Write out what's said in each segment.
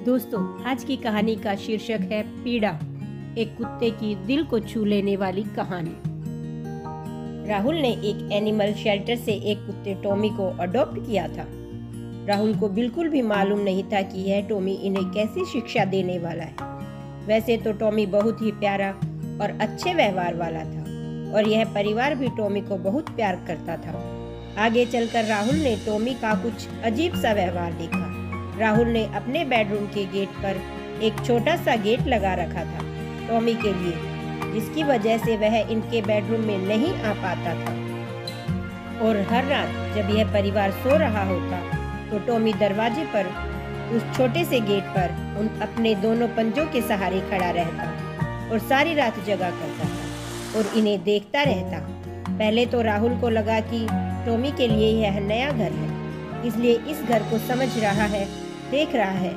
दोस्तों, आज की कहानी का शीर्षक है पीड़ा, एक कुत्ते की दिल को छू लेने वाली कहानी। राहुल ने एक एनिमल शेल्टर से एक कुत्ते टॉमी को अडॉप्ट किया था। राहुल को बिल्कुल भी मालूम नहीं था कि यह टॉमी इन्हें कैसी शिक्षा देने वाला है। वैसे तो टॉमी बहुत ही प्यारा और अच्छे व्यवहार वाला था और यह परिवार भी टॉमी को बहुत प्यार करता था। आगे चलकर राहुल ने टॉमी का कुछ अजीब सा व्यवहार देखा। राहुल ने अपने बेडरूम के गेट पर एक छोटा सा गेट लगा रखा था टॉमी के लिए, जिसकी वजह से वह इनके बेडरूम में नहीं आ पाता था। और हर रात जब यह परिवार सो रहा होता तो टॉमी दरवाजे पर उस छोटे से गेट पर उन अपने दोनों पंजों के सहारे खड़ा रहता और सारी रात जगा करता था और इन्हें देखता रहता। पहले तो राहुल को लगा कि टॉमी के लिए यह नया घर है, इसलिए इस घर को समझ रहा है, देख रहा है।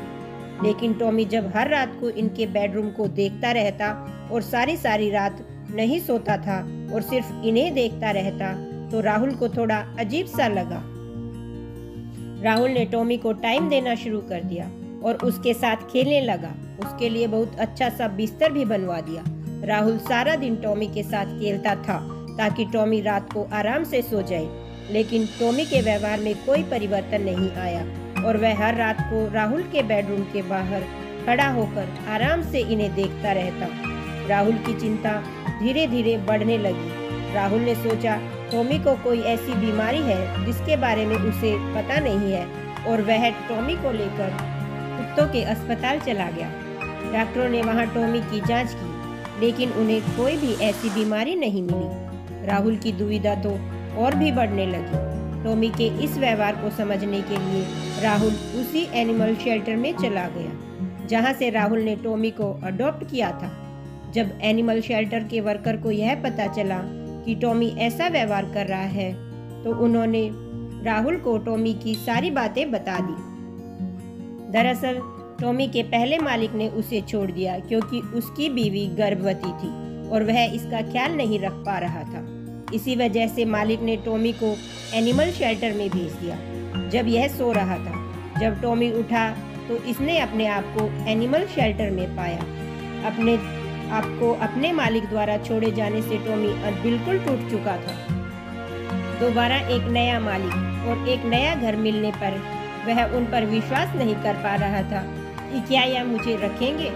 लेकिन टॉमी जब हर रात को इनके बेडरूम को देखता रहता और सारी रात नहीं सोता था और सिर्फ इन्हें देखता रहता तो राहुल को थोड़ा अजीब सा लगा। राहुल ने टॉमी को टाइम देना शुरू कर दिया और उसके साथ खेलने लगा। उसके लिए बहुत अच्छा सा बिस्तर भी बनवा दिया। राहुल सारा दिन टॉमी के साथ खेलता था ताकि टॉमी रात को आराम से सो जाए। लेकिन टॉमी के व्यवहार में कोई परिवर्तन नहीं आया और वह हर रात को राहुल के बेडरूम के बाहर खड़ा होकर आराम से इन्हें देखता रहता। राहुल की चिंता धीरे धीरे बढ़ने लगी। राहुल ने सोचा टॉमी को कोई ऐसी बीमारी है जिसके बारे में उसे पता नहीं है और वह टॉमी को लेकर कुत्तों के अस्पताल चला गया। डॉक्टरों ने वहां टॉमी की जांच की, लेकिन उन्हें कोई भी ऐसी बीमारी नहीं मिली। राहुल की दुविधा तो और भी बढ़ने लगी। टॉमी के इस व्यवहार को समझने के लिए राहुल उसी एनिमल शेल्टर में चला गया जहां से राहुल ने टॉमी को अडॉप्ट किया था। जब एनिमल शेल्टर के वर्कर को यह पता चला कि टॉमी ऐसा व्यवहार कर रहा है तो उन्होंने राहुल को टॉमी की सारी बातें बता दी। दरअसल टॉमी के पहले मालिक ने उसे छोड़ दिया क्योंकि उसकी बीवी गर्भवती थी और वह इसका ख्याल नहीं रख पा रहा था। इसी वजह से मालिक ने टॉमी को एनिमल शेल्टर में भेज दिया जब यह सो रहा था। जब टॉमी उठा तो इसने अपने आप को एनिमल शेल्टर में पाया। अपने आप को अपने मालिक द्वारा छोड़े जाने से टॉमी अब बिल्कुल टूट चुका था। दोबारा एक नया मालिक और एक नया घर मिलने पर वह उन पर विश्वास नहीं कर पा रहा था कि क्या यह मुझे रखेंगे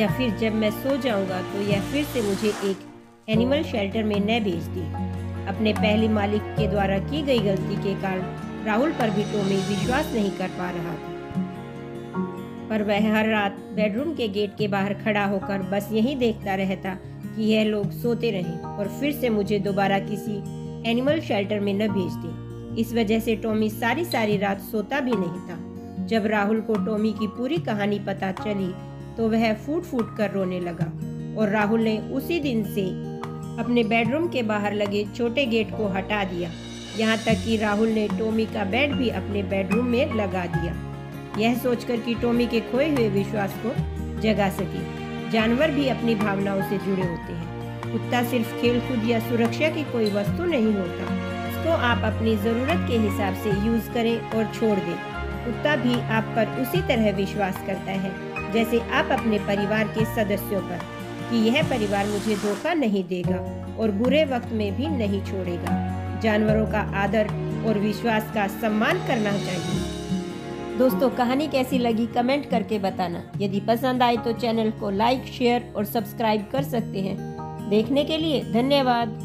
या फिर जब मैं सो जाऊंगा तो यह फिर से मुझे एक एनिमल शेल्टर में न भेज दी। अपने पहले मालिक के द्वारा की गई गलती के कारण राहुल पर भी टॉमी विश्वास नहीं कर पा रहा था। पर वह हर रात बेडरूम के गेट के बाहर खड़ा होकर बस यही देखता रहता कि यह लोग सोते रहें और फिर से मुझे दोबारा किसी एनिमल शेल्टर में न भेज दे। इस वजह से टॉमी सारी रात सोता भी नहीं था। जब राहुल को टॉमी की पूरी कहानी पता चली तो वह फूट कर रोने लगा और राहुल ने उसी दिन से अपने बेडरूम के बाहर लगे छोटे गेट को हटा दिया। यहाँ तक कि राहुल ने टॉमी का बेड भी अपने बेडरूम में लगा दिया, यह सोचकर कि टॉमी के खोए हुए विश्वास को जगा सके। जानवर भी अपनी भावनाओं से जुड़े होते हैं। कुत्ता सिर्फ खेलकूद या सुरक्षा की कोई वस्तु नहीं होता। इसको आप अपनी ज़रूरत के हिसाब से यूज़ करें और छोड़ दें। कुत्ता भी आप पर उसी तरह विश्वास करता है जैसे आप अपने परिवार के सदस्यों पर, कि यह परिवार मुझे धोखा नहीं देगा और बुरे वक्त में भी नहीं छोड़ेगा। जानवरों का आदर और विश्वास का सम्मान करना चाहिए। दोस्तों, कहानी कैसी लगी कमेंट करके बताना। यदि पसंद आए तो चैनल को लाइक, शेयर और सब्सक्राइब कर सकते हैं। देखने के लिए धन्यवाद।